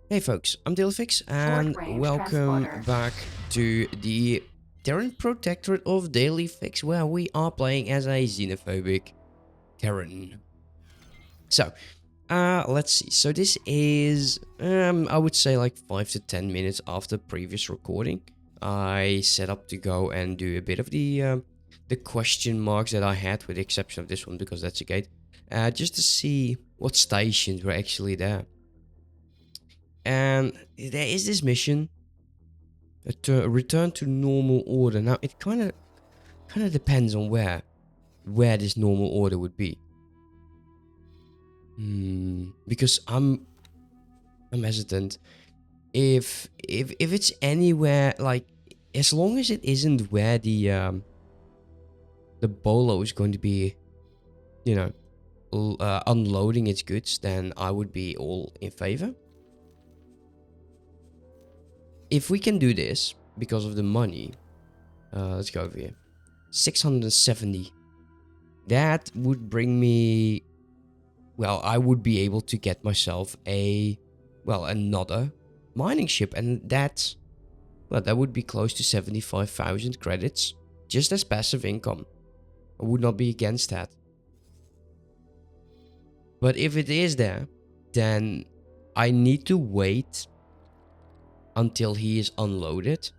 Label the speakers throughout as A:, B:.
A: Hey folks, I'm DailyFix and welcome back to the Terran Protectorate of DailyFix, where we are playing as a xenophobic Terran. So, let's see. So this is, I would say like 5 to 10 minutes after previous recording. I set up to go and do a bit of the question marks that I had, with the exception of this one because that's a gate, just to see what stations were actually there. And there is this mission, a return to normal order. Now it kind of depends on where this normal order would be. Because I'm hesitant. If it's anywhere, like, as long as it isn't where the bolo is going to be, you know, unloading its goods, then I would be all in favor. If we can do this because of the money, let's go over here. 670. That would bring me, well, I would be able to get myself another mining ship, and that would be close to 75,000 credits just as passive income. I would not be against that. But if it is there, then I need to wait until he is unloaded.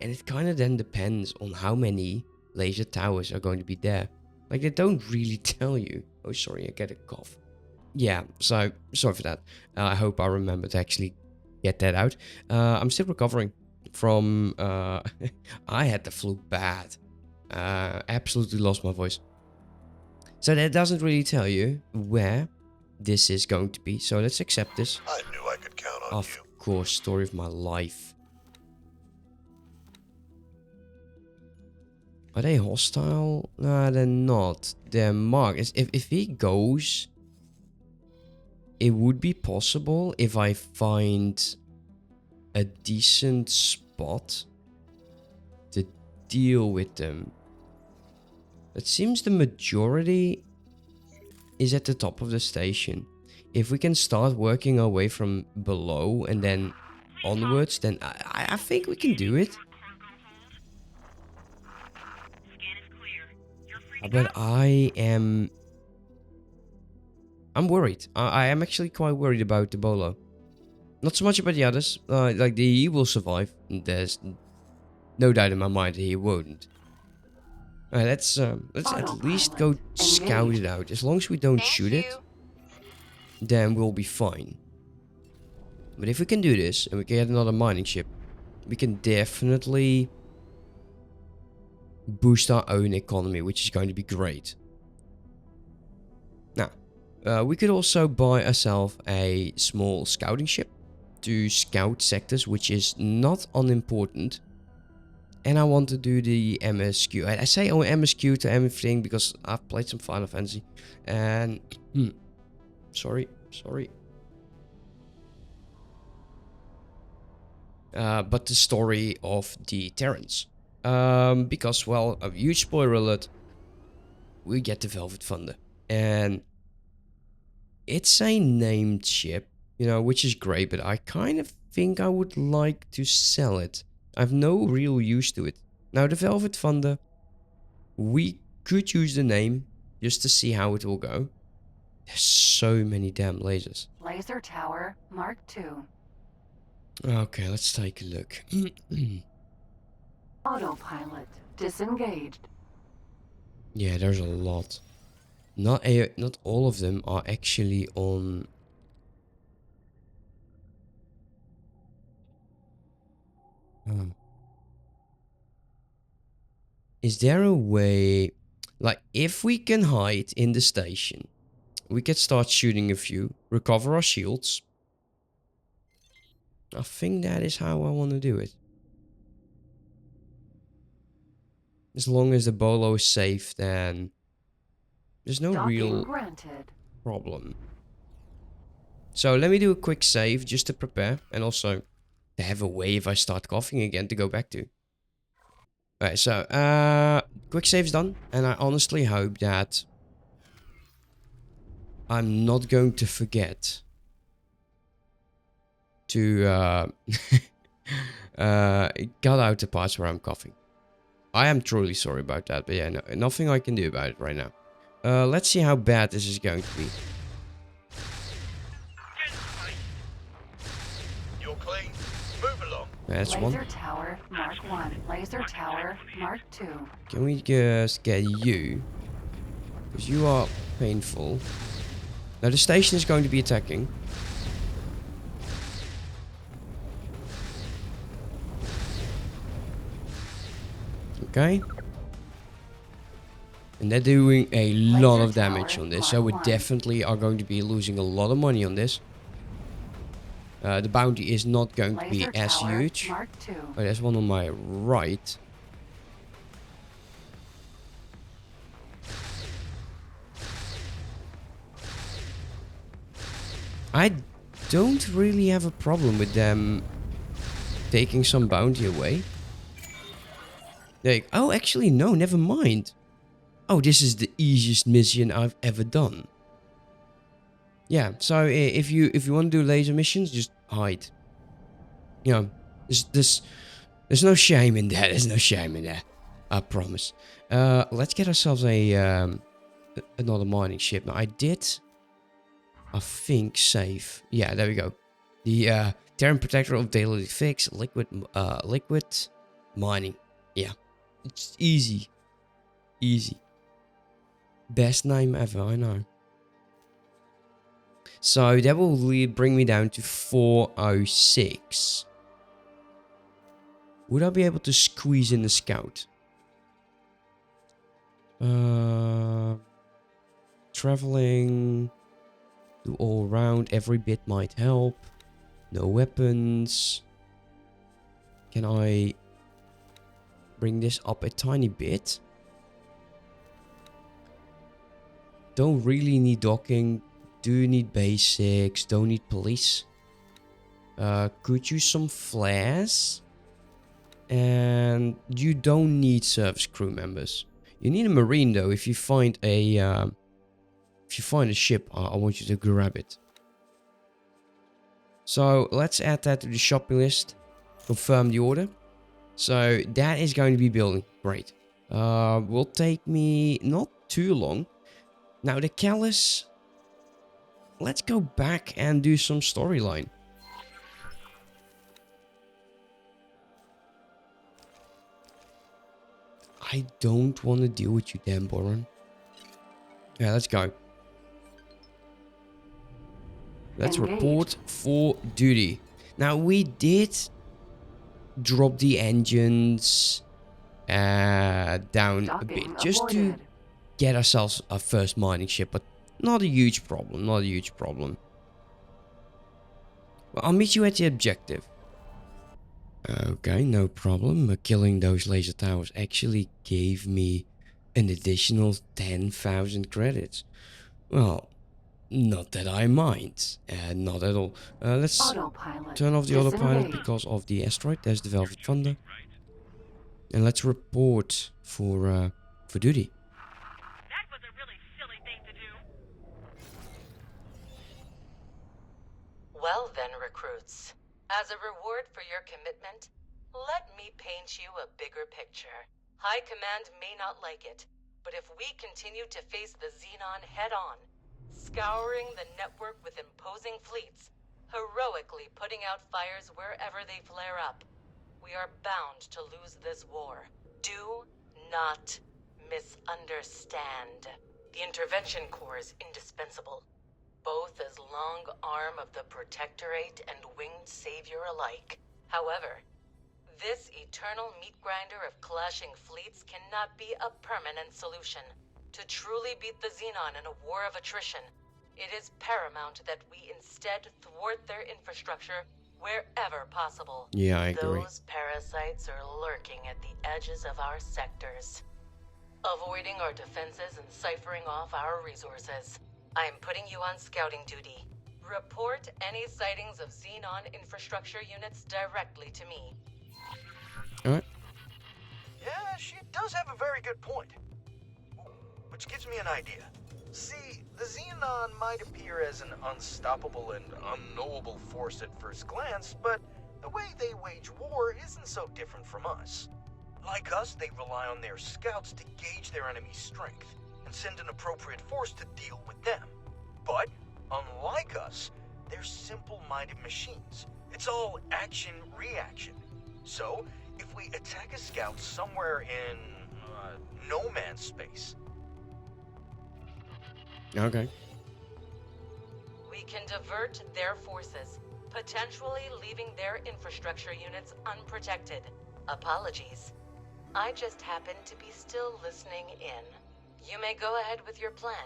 A: And it kind of then depends on how many laser towers are going to be there. Like, they don't really tell you. Oh, sorry, I get a cough. Yeah, so sorry for that. I hope I remember to actually get that out. I'm still recovering from... I had the flu bad. Absolutely lost my voice. So that doesn't really tell you where this is going to be. So let's accept this.
B: I knew I could count on you.
A: Of course, story of my life. Are they hostile? No, they're not. They're marked. If he goes, it would be possible if I find a decent spot to deal with them. It seems the majority is at the top of the station. If we can start working our way from below and then onwards, then I think we can do it. But I'm worried. I am actually quite worried about the bolo. Not so much about the others. Like, he will survive. There's no doubt in my mind that he won't. Alright, let's at least go scout it out. As long as we don't shoot it, then we'll be fine. But if we can do this and we can get another mining ship, we can definitely boost our own economy, which is going to be great. Now, we could also buy ourselves a small scouting ship to scout sectors, which is not unimportant. And I want to do the MSQ. I say MSQ to everything because I've played some Final Fantasy. And... Sorry. But the story of the Terrans. Because, well, a huge spoiler alert. We get the Velvet Thunder. And... it's a named ship, you know, which is great, but I kind of think I would like to sell it. I have no real use to it. Now, the Velvet Thunder, we could use the name just to see how it will go. There's so many damn lasers.
C: Laser Tower Mark II.
A: Okay, let's take a look.
C: Autopilot disengaged.
A: Yeah, there's a lot. Not all of them are actually on... Is there a way... like, if we can hide in the station, we can start shooting a few, recover our shields. I think that is how I want to do it. As long as the bolo is safe, then... there's no real problem. So let me do a quick save just to prepare, and also to have a way if I start coughing again to go back to. Alright, so quick save's done, and I honestly hope that I'm not going to forget to cut out the parts where I'm coughing. I am truly sorry about that, but yeah, no, nothing I can do about it right now. Let's see how bad this is going to be.
B: You're clean. Move along.
A: That's
C: Laser
A: one.
C: tower Mark 1. Laser tower Mark 2.
A: Can we just get you? Because you are painful. Now the station is going to be attacking. Okay. And they're doing a lot of damage on this, so we definitely are going to be losing a lot of money on this. The bounty is not going to be as huge.
C: Mark 2.
A: Oh, there's one on my right. I don't really have a problem with them taking some bounty away. Like, oh, actually, no, never mind. Oh, this is the easiest mission I've ever done. Yeah, so if you want to do laser missions, just hide. You know, there's no shame in that. There's no shame in that. I promise. Let's get ourselves a another mining ship. Now, I think, save. Yeah, there we go. The Terran Protectorate of DailyFix, liquid mining. Yeah, it's easy. Easy. Best name ever, I know. So that will bring me down to 406. Would I be able to squeeze in the scout? Traveling. Do all round. Every bit might help. No weapons. Can I bring this up a tiny bit? Don't really need docking. Do need basics. Don't need police. Could use some flares. And you don't need service crew members. You need a marine though. If you find a ship, I want you to grab it. So let's add that to the shopping list. Confirm the order. So that is going to be building. Great. Will take me not too long. Now the Callus. Let's go back and do some storyline. I don't want to deal with you, damn Boron. Yeah, let's go. Let's report for duty. Now, we did drop the engines down a bit. Just to get ourselves a first mining ship. But not a huge problem. Not a huge problem. Well, I'll meet you at the objective. Okay, no problem. Killing those laser towers actually gave me an additional 10,000 credits. Well, not that I mind. Not at all. Let's turn off the autopilot because of the asteroid. There's the Velvet Thunder. And let's report for duty.
D: That was a really silly thing to do.
E: Well then, recruits. As a reward for your commitment, let me paint you a bigger picture. High Command may not like it, but if we continue to face the Xenon head-on, scouring the network with imposing fleets, heroically putting out fires wherever they flare up, we are bound to lose this war. Do not misunderstand. The Intervention Corps is indispensable, both as long arm of the Protectorate and winged savior alike. However, this eternal meat grinder of clashing fleets cannot be a permanent solution. To truly beat the Xenon in a war of attrition, it is paramount that we instead thwart their infrastructure wherever possible.
A: Yeah, I agree.
E: Those parasites are lurking at the edges of our sectors, avoiding our defenses and ciphering off our resources. I am putting you on scouting duty. Report any sightings of Xenon infrastructure units directly to me.
A: Alright.
B: Yeah, she does have a very good point. which gives me an idea. See, the Xenon might appear as an unstoppable and unknowable force at first glance, but the way they wage war isn't so different from us. Like us, they rely on their scouts to gauge their enemy's strength and send an appropriate force to deal with them. But, unlike us, they're simple-minded machines. It's all action-reaction. So, if we attack a scout somewhere in no man's space...
A: Okay.
E: We can divert their forces, potentially leaving their infrastructure units unprotected. Apologies. I just happen to be still listening in. You may go ahead with your plan,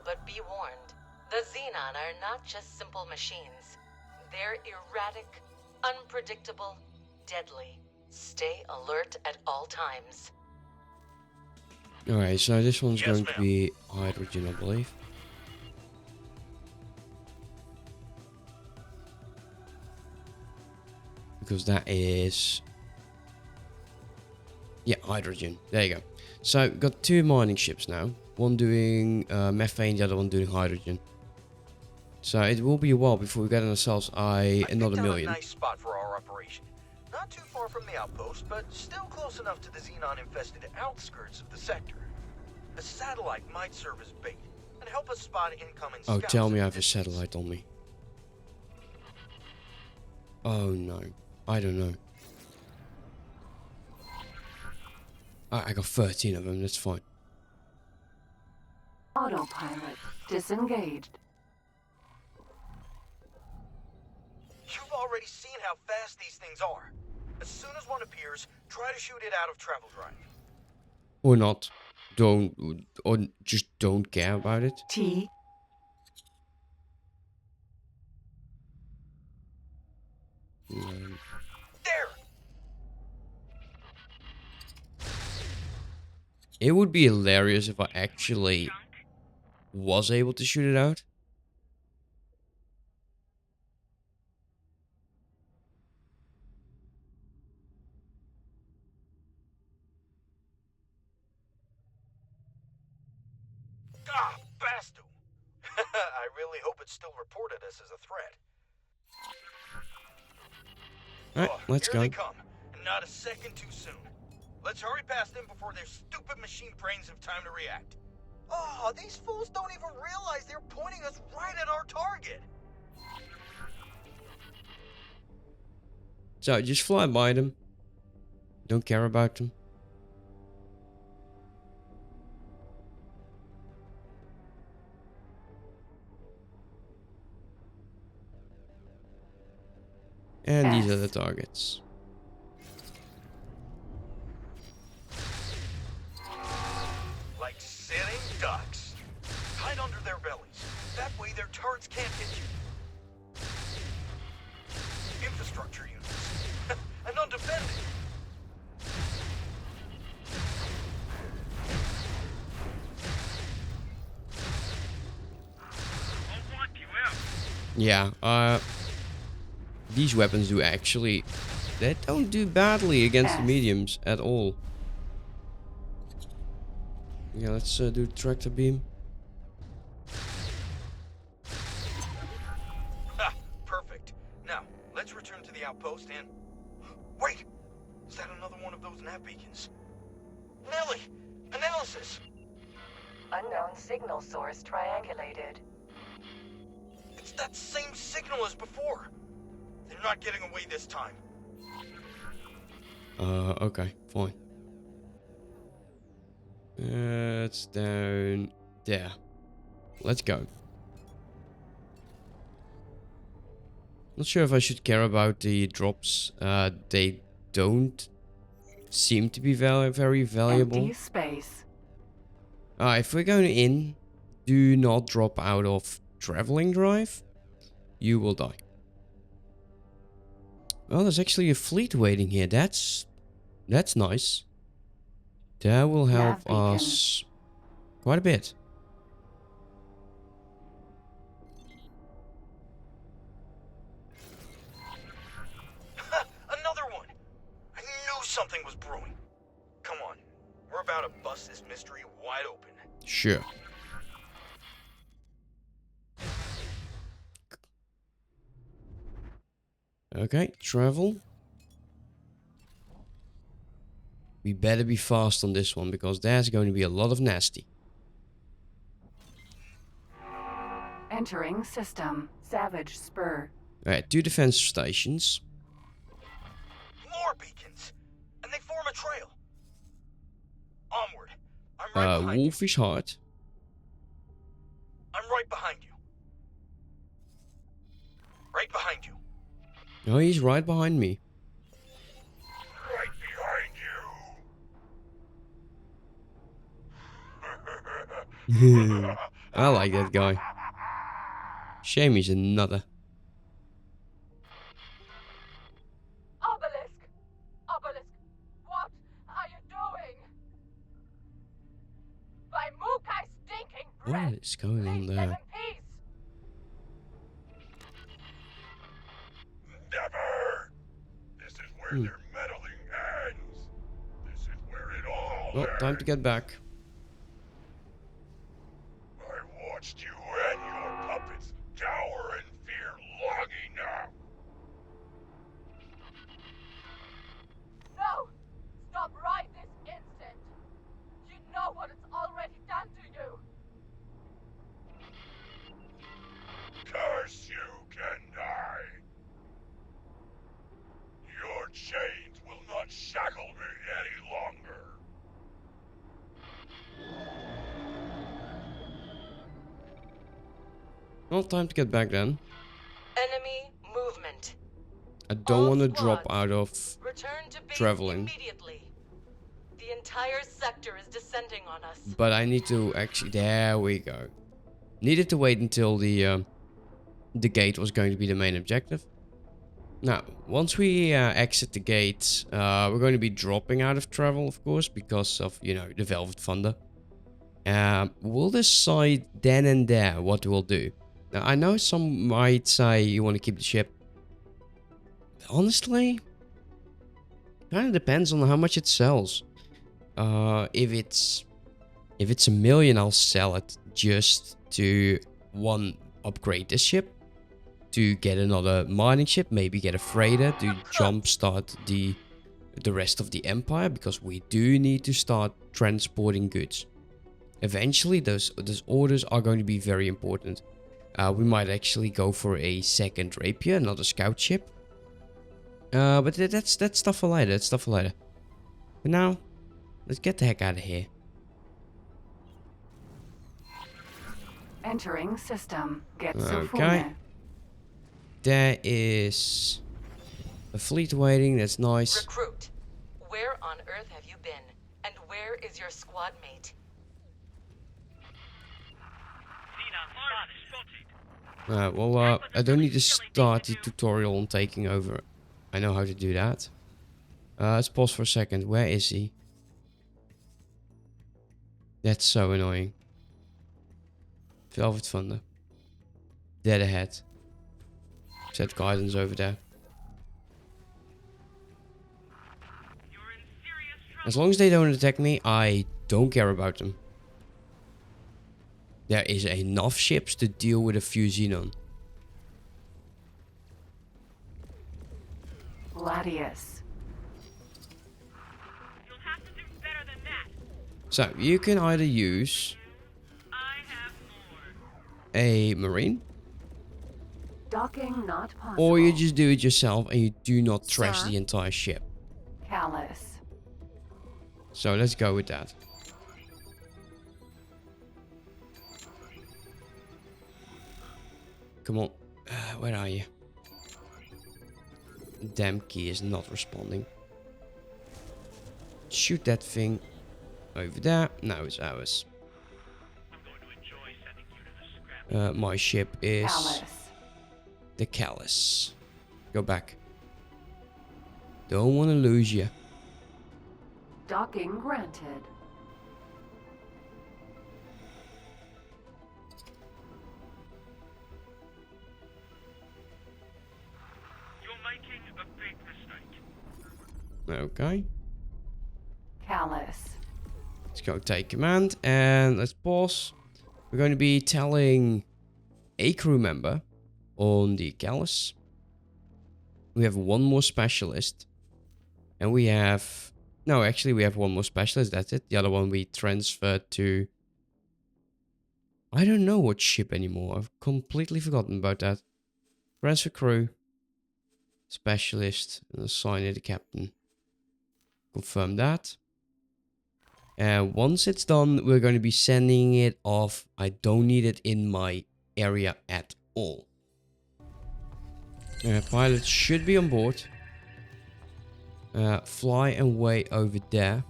E: but be warned. The Xenon are not just simple machines. They're erratic, unpredictable, deadly. Stay alert at all times.
A: Alright, so this one's
B: Yes,
A: going to
B: ma'am.
A: be hydrogen, I believe. Because that is... yeah, hydrogen. There you go. So, got two mining ships now. One doing methane, the other one doing hydrogen. So, it will be a while before we get ourselves
B: I
A: another
B: picked out
A: million.
B: a nice spot for our operation. Not too far from the outpost, but still close enough to the Xenon-infested outskirts of the sector. A satellite might serve as bait and help us spot incoming
A: Oh,
B: scouts
A: tell
B: at
A: me
B: a
A: I have a
B: distance.
A: satellite on me. Oh no. I don't know. I got 13 of them, that's fine.
C: Autopilot disengaged.
B: You've already seen how fast these things are. As soon as one appears, try to shoot it out of travel drive.
A: Or not. Don't, or just don't care about it.
C: T.
B: There!
A: It would be hilarious if I actually was able to shoot it out.
B: Ah, Bastu! I really hope it's still reported us as a threat.
A: Alright, let's
B: Here
A: go.
B: they come, and not a second too soon. Let's hurry past them before their stupid machine brains have time to react. Oh, these fools don't even realize they're pointing us right at our target.
A: So, just fly by them. Don't care about them. And these are the targets.
B: Like sitting ducks. Hide under their bellies. That way their turrets can't hit you. Infrastructure units. And undefended.
D: I'll wipe you out.
A: Yeah, these weapons do actually... they don't do badly against the mediums at all. Yeah, let's do tractor beam.
B: Ha! Perfect. Now, let's return to the outpost and... Wait! Is that another one of those nav beacons? Nelly! Analysis!
C: Unknown signal source triangulated.
B: It's that same signal as before. They're not getting away this time.
A: Okay, fine. It's down there. Let's go. Not sure if I should care about the drops. They don't seem to be very valuable.
C: Empty space.
A: If we're going in, do not drop out of traveling drive. You will die. Well, there's actually a fleet waiting here. That's nice. That will help
C: Nav beacon.
A: us quite a bit.
B: Another one! I knew something was brewing. Come on. We're about to bust this mystery wide open.
A: Sure. Okay, travel. We better be fast on this one because there's going to be a lot of nasty.
C: Entering system. Savage Spur.
A: Alright, 2 defense stations.
B: More beacons! And they form a trail! Onward! I'm right behind you.
A: Wolfish Heart.
B: I'm right behind you. Right behind you.
A: Oh, he's right behind me.
B: Right behind you!
A: I like that guy. Shame he's another.
C: Obelisk! Obelisk! What are you doing? By Mukai stinking breath!
A: What is going on
C: Leave them
A: there?
C: in peace!
B: Never! This is where their meddling ends. This is where it all
A: Well, time to get back.
B: I watched you and your puppets cower in fear long enough.
C: No! Stop right this instant! You know what it's already done to you!
B: Curse you, Kendai. Your chains will not shackle me any longer.
A: Well, time to get back then.
E: Enemy movement.
A: I don't
E: All
A: want to
E: squads,
A: drop out of
E: Return to base
A: traveling.
E: immediately. The entire sector is descending on us.
A: But I need to actually... There we go. Needed to wait until the gate was going to be the main objective. Now, once we exit the gate, we're going to be dropping out of travel, of course, because of, you know, the Velvet Thunder. We'll decide then and there what we'll do. Now, I know some might say you want to keep the ship. Honestly, kind of depends on how much it sells. If it's $1 million, I'll sell it just to upgrade this ship, to get another mining ship, maybe get a freighter to jumpstart the rest of the Empire, because we do need to start transporting goods. Eventually, those orders are going to be very important. We might actually go for a second Rapier, another scout ship. But that's stuff for later. That's stuff for later. But now, let's get the heck out of here.
C: Entering system. Get
A: Okay. There is a fleet waiting. That's nice.
E: Recruit. Where on earth have you been? And where is your squad mate?
D: Xenon spotted.
A: Well, I don't need to start the tutorial on taking over. I know how to do that. Let's pause for a second. Where is he? That's so annoying. Velvet Thunder. Dead ahead. Set guidance over there.
D: You're in serious trouble.
A: As long as they don't attack me, I don't care about them. There is enough ships to deal with a few Xenon.
C: Gladius.
D: You'll have to do better than that.
A: So, you can either use
D: I have more.
A: a Marine,
C: Docking not possible.
A: or you just do it yourself and you do not trash
C: Sir?
A: the entire ship.
C: Callus.
A: So, let's go with that. Come on. Where are you? Damn key is not responding. Shoot that thing over there. Now it's ours.
D: I'm going to enjoy sending you to the scrap.
A: My ship is
C: Callus.
A: the Callus. Go back. Don't want to lose you.
C: Docking granted.
D: You're making a big mistake.
A: Okay.
C: Callus.
A: Let's go take command and let's pause. We're going to be telling a crew member on the Callus. We have one more specialist. And we have... No, actually we have one more specialist, that's it. The other one we transferred to... I don't know what ship anymore. I've completely forgotten about that. Transfer crew. Specialist. And assign it to captain. Confirm that. And once it's done, we're going to be sending it off. I don't need it in my area at all. Pilots should be on board. Fly away over there.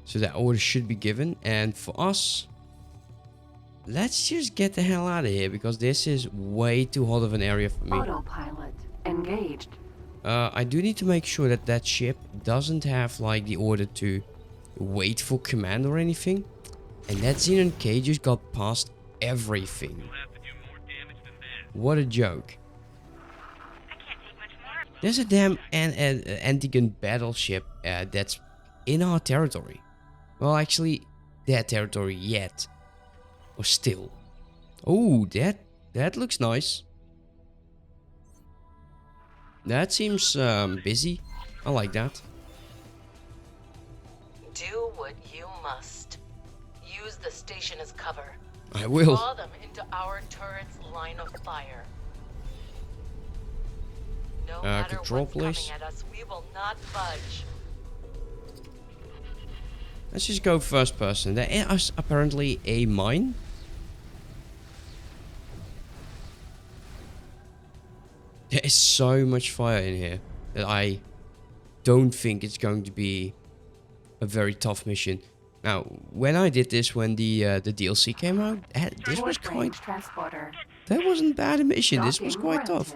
A: So that order should be given. And for us, let's just get the hell out of here because this is way too hot of an area for me.
F: Autopilot engaged.
A: I do need to make sure that that ship doesn't have like the order to wait for command or anything. And that Xenon K just got past everything.
D: You'll have to do more damage than that.
A: What a joke.
C: I can't take much more.
A: There's a damn anti-gun battleship that's in our territory. Well, actually, their territory yet. Or still. Oh, that looks nice. That seems busy. I like that.
E: Do what you must. Use the station as cover.
A: I will.
E: Draw them into our turret's line of fire. No matter
A: control,
E: what's
A: please.
E: coming at us, we will not budge.
A: Let's just go first person. There is apparently a mine. There is so much fire in here that I don't think it's going to be a very tough mission. Now, when I did this, when the DLC came out, this was quite...
F: Transporter.
A: That wasn't bad a mission. This was quite tough.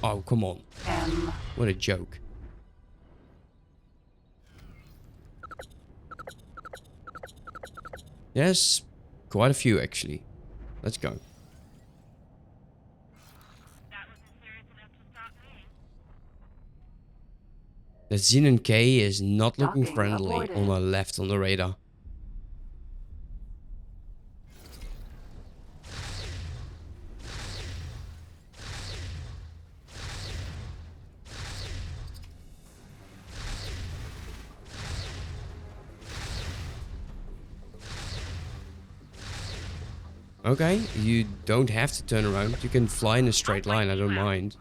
A: Oh, come on. What a joke. Yes, quite a few actually. Let's go.
C: That wasn't serious enough to stop me.
A: The Xenon K is not looking
F: Docking
A: friendly
F: avoided.
A: on our left on the radar. Okay, you don't have to turn around. You can fly in a straight line, I don't mind.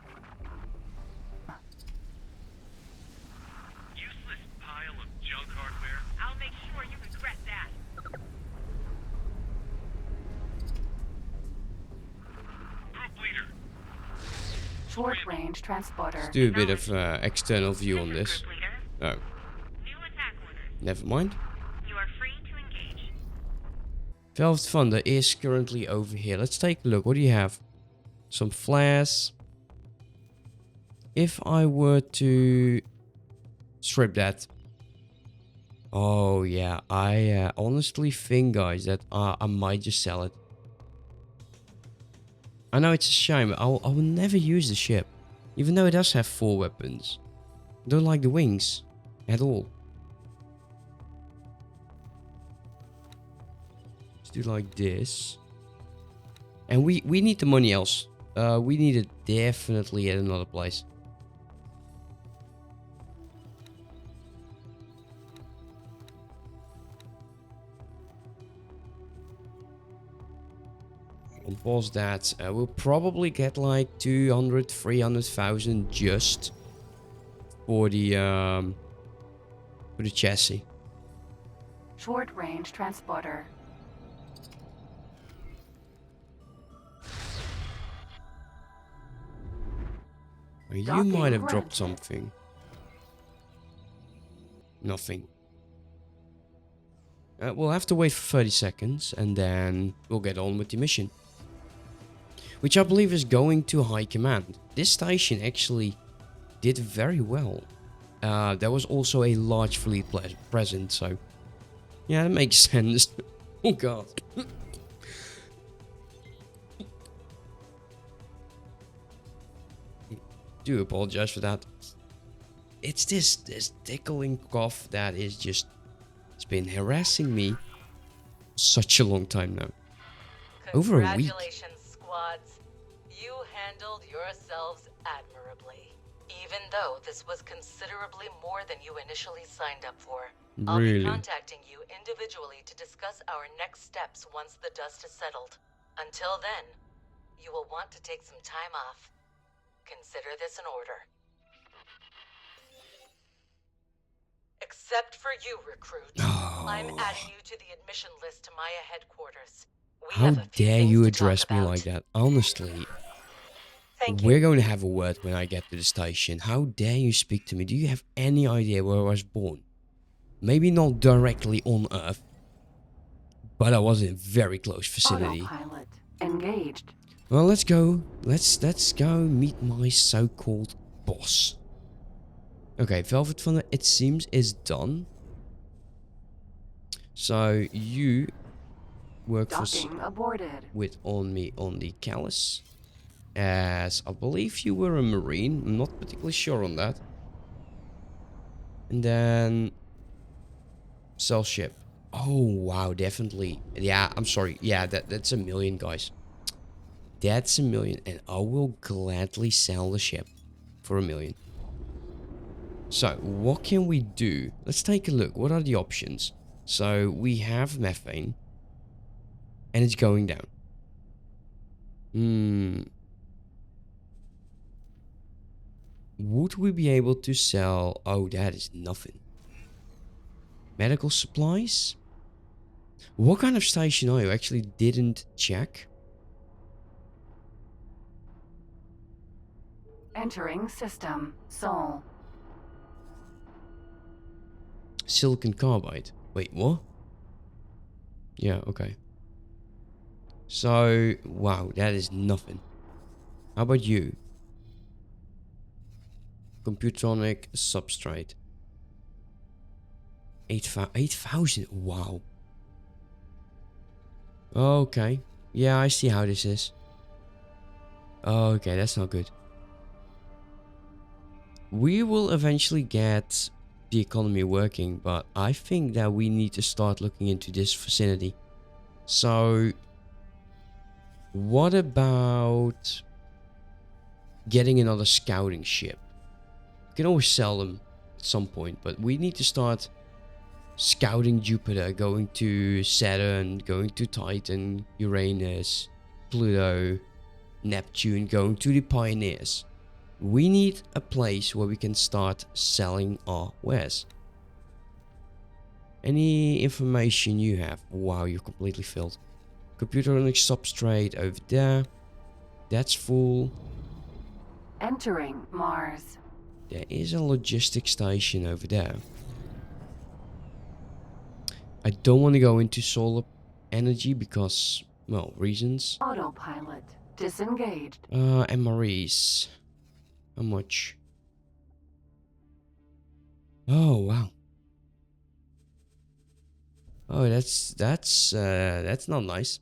D: Useless pile of junk hardware.
C: I'll make sure you regret that.
D: Group leader.
F: Short range transporter.
A: Let's do a bit of external view on this.
C: Group leader,
A: Oh,
C: new attack orders.
A: never mind.
C: You are free to engage.
A: Velvet Thunder is currently over here. Let's take a look. What do you have? Some flares. If I were to strip that. Oh yeah, I honestly think, guys, that I might just sell it. I know it's a shame, but I will never use the ship. Even though it does have 4 weapons. I don't like the wings at all. Let's do like this. And we need the money else. We need it definitely at another place. I'll pause that. We'll probably get like 200, 300,000 just for the chassis.
F: Short range transporter.
A: You
F: Docking
A: might have dropped
F: granted.
A: something. Nothing. We'll have to wait for 30 seconds and then we'll get on with the mission. Which I believe is going to High Command. This station actually did very well. There was also a large fleet present, so... Yeah, that makes sense. Oh god. Do apologize for that. it's this tickling cough that is just, it's been harassing me such a long time now. Over a week.
E: Congratulations, squads. You handled yourselves admirably. Even though this was considerably more than you initially signed up for. I'll be
A: Really?
E: contacting you individually to discuss our next steps once the dust is settled. Until then, you will want to take some time off. Consider this an order. Except for you, recruit. I'm adding you to the admission list to Maya headquarters. We
A: How
E: have a few
A: dare
E: things
A: you
E: to
A: address
E: talk
A: me
E: about.
A: like that? Honestly,
E: Thank
A: we're
E: you.
A: going to have a word when I get to the station. How dare you speak to me? Do you have any idea where I was born? Maybe not directly on Earth, but I was in a very close vicinity.
F: Autopilot engaged.
A: Well, let's go. Let's go meet my so-called boss. Okay, Velvet Thunder, it seems, is done. So you work
F: Docking aborted.
A: on the Callus, as I believe you were a Marine. I'm not particularly sure on that. And then sell ship. Oh wow, definitely. Yeah, I'm sorry. Yeah, that's $1 million, guys. That's $1 million, and I will gladly sell the ship for $1 million. So what can we do? Let's take a look. What are the options? So we have methane, and it's going down. Would we be able to sell? Oh, that is nothing. Medical supplies? What kind of station are you? Actually didn't check.
F: Entering system. Sol.
A: Silicon carbide. Wait, what? Yeah, okay. So, wow, that is nothing. How about you? Computronic substrate. 8,000. Wow. Okay. Yeah, I see how this is. Okay, that's not good. We will eventually get the economy working, but I think that we need to start looking into this vicinity. So, what about getting another scouting ship? We can always sell them at some point, but we need to start scouting Jupiter, going to Saturn, going to Titan, Uranus, Pluto, Neptune, going to the Pioneers. We need a place where we can start selling our wares. Any information you have? Wow, you're completely filled. Computronic substrate over there. That's full.
F: Entering Mars.
A: There is a logistics station over there. I don't want to go into solar energy because, well, reasons.
F: Autopilot disengaged.
A: MREs. How much? Oh, wow. Oh, that's not nice.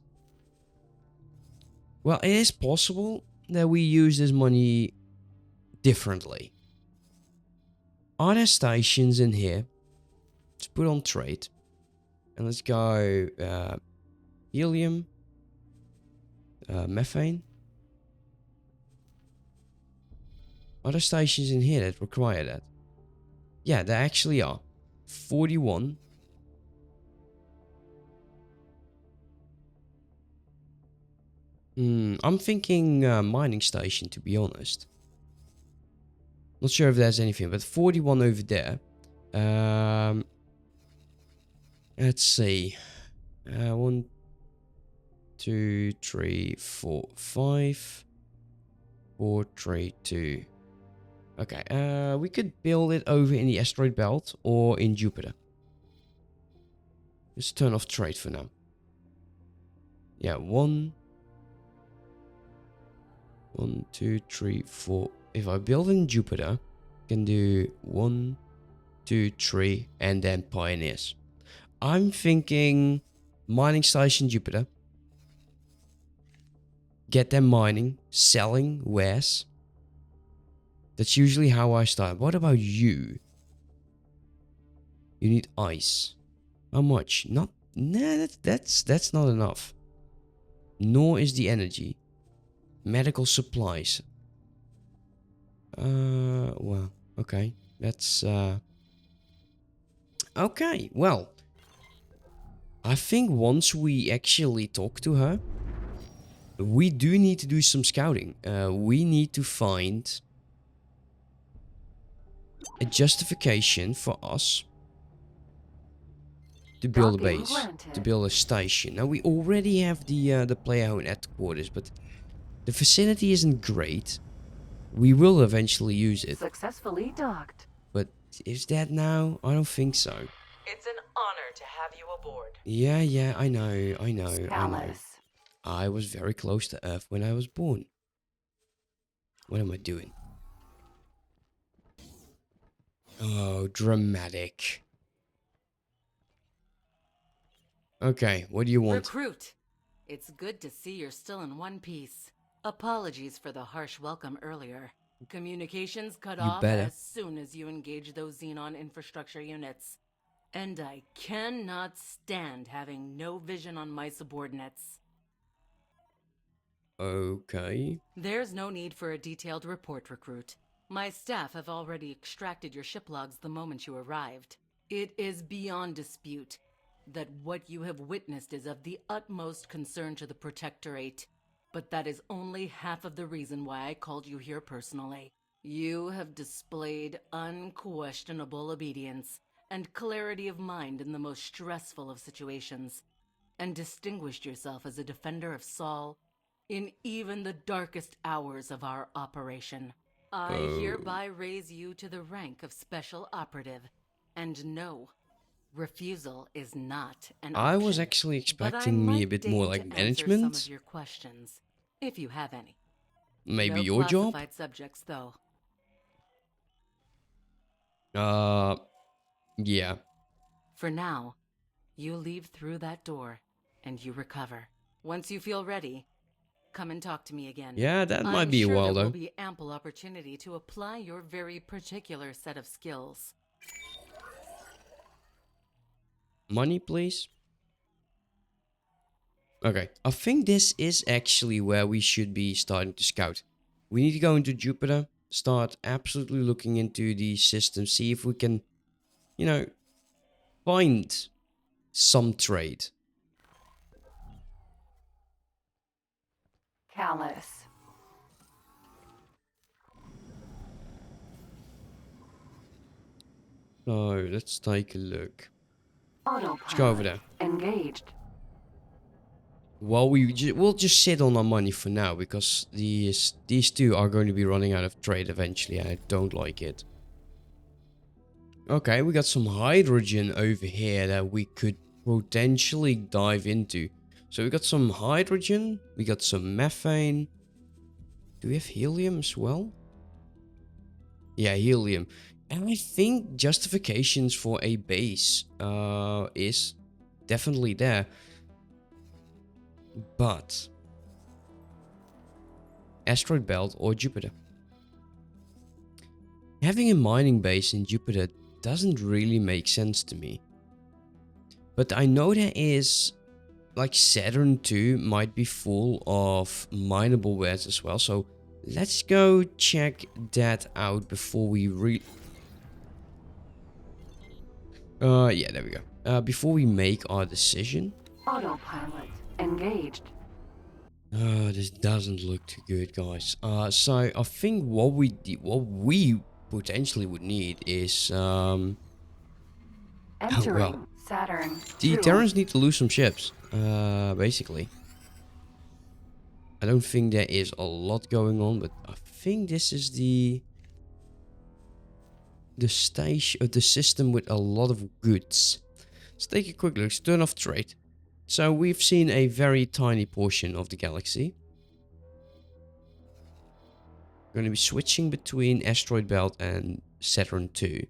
A: Well, it is possible that we use this money differently. Are there stations in here? Let's put on trade. And let's go helium, methane. Are there stations in here that require that? Yeah, there actually are. 41. I'm thinking mining station, to be honest. Not sure if there's anything, but 41 over there. Let's see. 1, 2, 3, 4, 5, 4, 3, 2. Okay, we could build it over in the asteroid belt or in Jupiter. Let's turn off trade for now. Yeah, 1, 2, 3, 4. If I build in Jupiter, I can do 1, 2, 3, and then Pioneers. I'm thinking mining station Jupiter. Get them mining, selling wares. That's usually how I start. What about you? You need ice. How much? Not. Nah, that's not enough. Nor is the energy. Medical supplies. Well, okay. That's okay. Well, I think once we actually talk to her, we do need to do some scouting. We need to find a justification for us to build a
F: Docking
A: base,
F: granted.
A: to build a station. Now we already have the player owned headquarters, but the facility isn't great. We will eventually use it,
F: Successfully docked.
A: but is that now? I don't think so.
E: It's an honor to have you aboard.
A: Yeah, I know.
F: Scalus.
A: I was very close to Earth when I was born. What am I doing? Oh, dramatic. Okay, what do you want?
G: Recruit. It's good to see you're still in one piece. Apologies for the harsh welcome earlier. Communications cut
A: You
G: off
A: better.
G: as soon as you engage those Xenon infrastructure units. And I cannot stand having no vision on my subordinates.
A: Okay.
G: There's no need for a detailed report, Recruit. My staff have already extracted your ship logs the moment you arrived. It is beyond dispute that what you have witnessed is of the utmost concern to the Protectorate. But that is only half of the reason why I called you here personally. You have displayed unquestionable obedience and clarity of mind in the most stressful of situations, and distinguished yourself as a defender of Sol in even the darkest hours of our operation. I hereby raise you to the rank of Special Operative, and no, refusal is not an option.
A: I was actually
G: But I
A: expecting me a
G: might
A: bit more
G: deign
A: like
G: to answer some of
A: management.
G: your questions, if you have any.
A: Maybe
G: No
A: your job?
G: classified subjects, though.
A: Yeah.
G: For now, you leave through that door, and you recover. Once you feel ready, come and talk to me again.
A: Yeah, that might
G: I'm
A: be a
G: sure
A: while
G: there
A: though.
G: will be ample opportunity to apply your very particular set of skills.
A: Money, please. Okay, I think this is actually where we should be starting to scout. We need to go into Jupiter, start absolutely looking into the system, see if we can, you know, find some trade.
F: Callus.
A: So, let's take a look.
F: Autopilot.
A: Let's go over there.
F: Engaged.
A: Well, we'll just sit on our money for now, because these two are going to be running out of trade eventually, and I don't like it. Okay, we got some hydrogen over here that we could potentially dive into. So we got some hydrogen, we got some methane. Do we have helium as well? Yeah, helium. And I think justifications for a base is definitely there. But asteroid belt or Jupiter. Having a mining base in Jupiter doesn't really make sense to me. But I know there is, like, Saturn 2 might be full of mineable wares as well. So let's go check that out before we yeah, there we go. Before we make our decision.
F: Autopilot. Engaged.
A: This doesn't look too good, guys. So I think what we potentially would need is
F: Entering
A: well,
F: Saturn.
A: the
F: 2.
A: Terrans need to lose some ships. Basically. I don't think there is a lot going on, but I think this is the station of the system with a lot of goods. Let's take a quick look. Let's turn off trade. So we've seen a very tiny portion of the galaxy. We're going to be switching between asteroid belt and Saturn 2.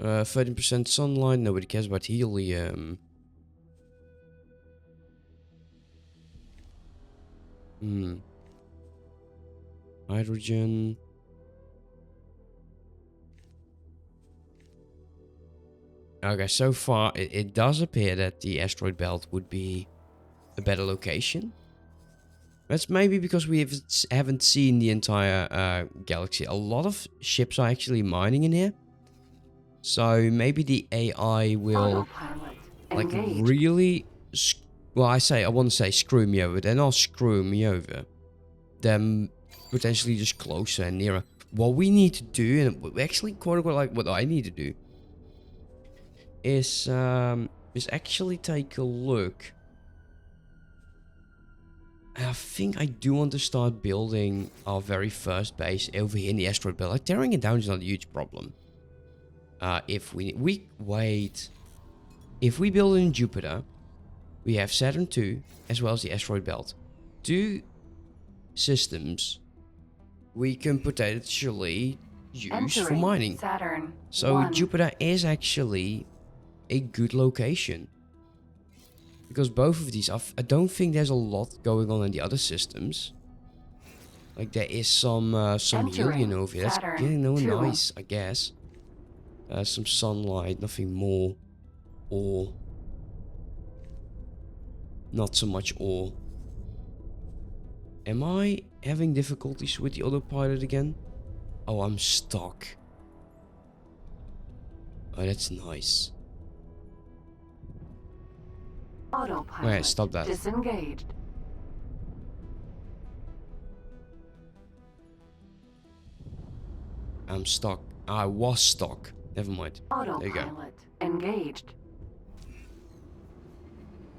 A: 13% sunlight. Nobody cares about helium. Hydrogen. Okay, so far it does appear that the asteroid belt would be a better location. That's maybe because we haven't seen the entire galaxy. A lot of ships are actually mining in here. So maybe the AI will
F: Autopilot
A: like
F: engaged.
A: really... Well, I want to say screw me over. They're not screwing me over. They're potentially just closer and nearer. What we need to do, and actually quote unquote like what I need to do, is actually take a look. I think I do want to start building our very first base over here in the asteroid belt. Like, tearing it down is not a huge problem. If we wait, if we build it in Jupiter, we have Saturn 2 as well as the asteroid belt. 2 systems we can potentially use for
F: Entering
A: mining.
F: Saturn.
A: So
F: 1.
A: Jupiter is actually a good location. Because both of these, I don't think there's a lot going on in the other systems. Like there is some helium over here. That's
F: Saturn
A: getting no
F: 2.
A: nice, I guess. Some sunlight, nothing more. Or not so much ore. Am I having difficulties with the autopilot again? Oh, I'm stuck. Oh, that's nice.
F: Autopilot
A: Alright, stop that.
F: disengaged.
A: I'm stuck. I was stuck. Never mind. There you go.
F: Autopilot engaged.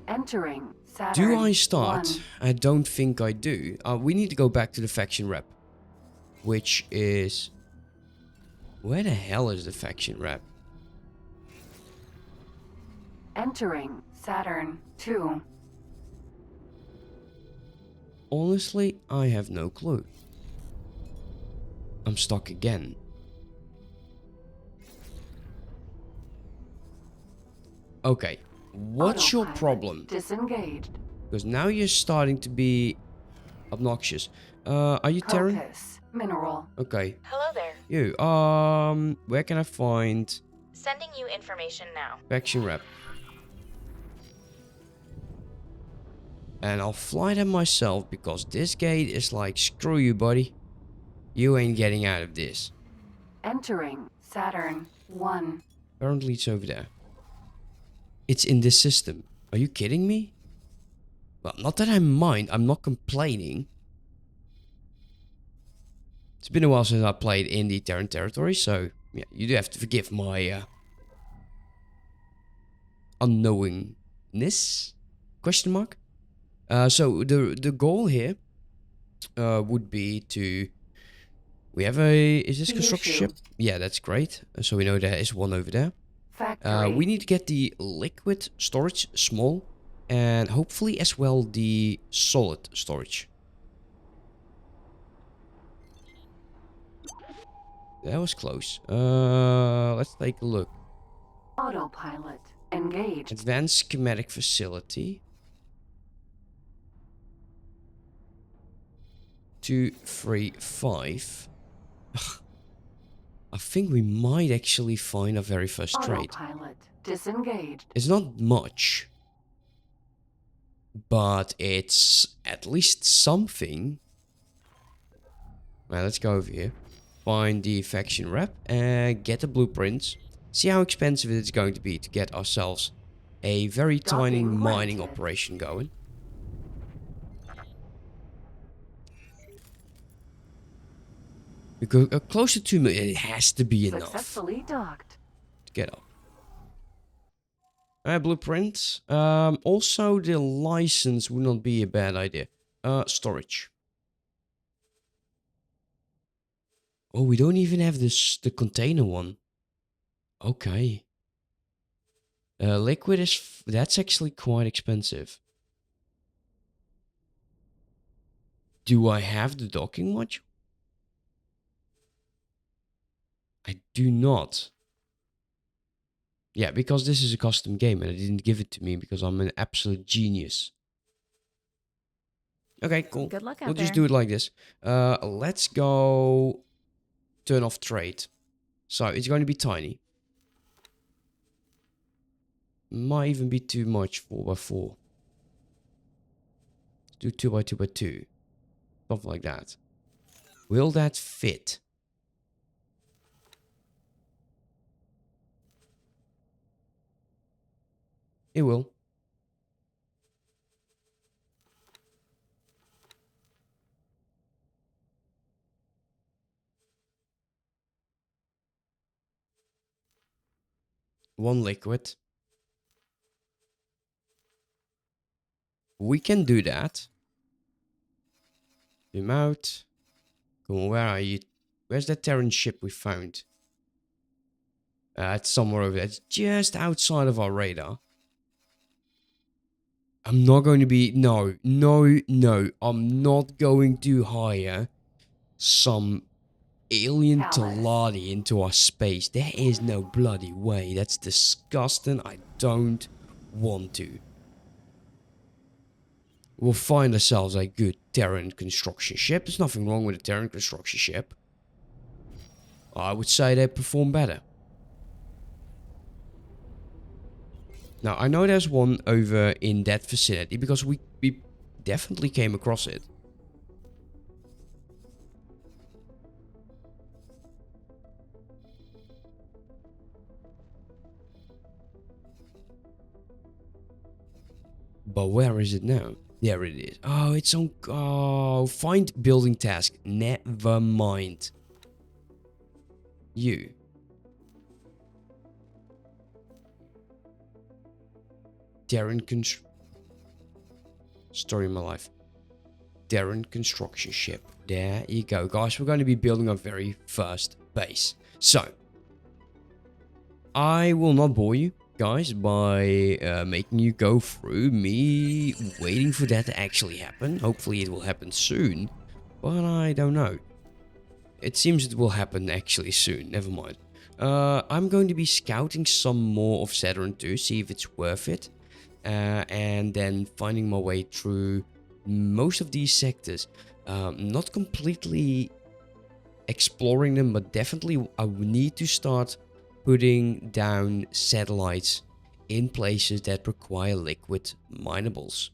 F: Entering Saturn.
A: Do I start?
F: 1.
A: I don't think I do. We need to go back to the faction rep. Which is... Where the hell is the faction rep?
F: Entering Saturn 2.
A: Honestly, I have no clue. I'm stuck again. Okay, what's your
F: Autopilot
A: problem?
F: Disengaged.
A: Because now you're starting to be obnoxious. Are you Terran?
F: Focus. Mineral.
A: Okay.
H: Hello there.
A: You, where can I find
H: Sending you information now.
A: faction rep? And I'll fly them myself because this gate is like, screw you, buddy. You ain't getting out of this.
F: Entering Saturn 1.
A: Apparently it's over there. It's in this system. Are you kidding me? Well, not that I mind. I'm not complaining. It's been a while since I played in the Terran territory, so yeah, you do have to forgive my unknowingness? Question mark. So the goal here would be to... We have a... Is this construction ship? Yeah, that's great. So we know there is one over there.
F: Factory.
A: We need to get the liquid storage small. And hopefully as well the solid storage. That was close. Let's take a look.
F: Autopilot engaged.
A: Advanced schematic facility. 2, 3, 5. I think we might actually find our very first trade.
F: Autopilot disengaged.
A: It's not much, but it's at least something. Well, let's go over here. Find the faction rep and get the blueprints. See how expensive it's going to be to get ourselves a very tiny
F: Docking
A: mining
F: granted.
A: operation going. We go close to 2 million. It has to be enough
F: Successfully docked.
A: to get up. Blueprints. Also, the license would not be a bad idea. Storage. Oh, we don't even have this the container one. Okay. Liquid is... That's actually quite expensive. Do I have the docking module? I do not. Yeah, because this is a custom game and I didn't give it to me because I'm an absolute genius. Okay, cool.
I: Good luck out
A: We'll
I: there.
A: just do it like this. Let's go turn off trade. So it's going to be tiny. Might even be too much 4x4. Let's do 2x2x2. Something like that. Will that fit? It will. One liquid. We can do that. Zoom out. Come on, where are you? Where's that Terran ship we found? It's somewhere over there. It's just outside of our radar. I'm not going to be... No. I'm not going to hire some alien Taladi into our space. There is no bloody way. That's disgusting. I don't want to. We'll find ourselves a good Terran construction ship. There's nothing wrong with a Terran construction ship. I would say they perform better. Now, I know there's one over in that vicinity because we definitely came across it. But where is it now? There it is. Oh, it's on... Oh, find building task. Never mind. You. Terran Story of my life. Terran construction ship. There you go, guys. We're going to be building our very first base. So, I will not bore you, guys, by making you go through me waiting for that to actually happen. Hopefully it will happen soon, but I don't know. It seems it will happen actually soon. Never mind. I'm going to be scouting some more of Saturn 2, see if it's worth it. And then finding my way through most of these sectors. Not completely exploring them, but definitely I need to start putting down satellites in places that require liquid minables.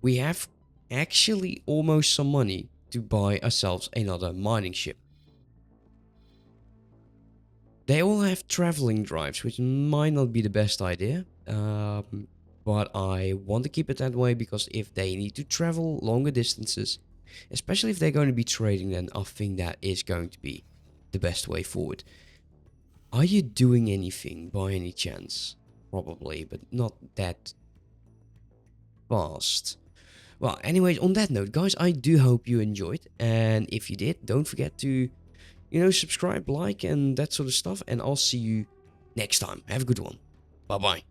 A: We have actually almost some money to buy ourselves another mining ship. They all have traveling drives, which might not be the best idea. But I want to keep it that way because if they need to travel longer distances, especially if they're going to be trading, then I think that is going to be the best way forward. Are you doing anything by any chance? Probably, but not that fast. Well, anyways, on that note, guys, I do hope you enjoyed. And if you did, don't forget to, subscribe, like, and that sort of stuff. And I'll see you next time. Have a good one. Bye-bye.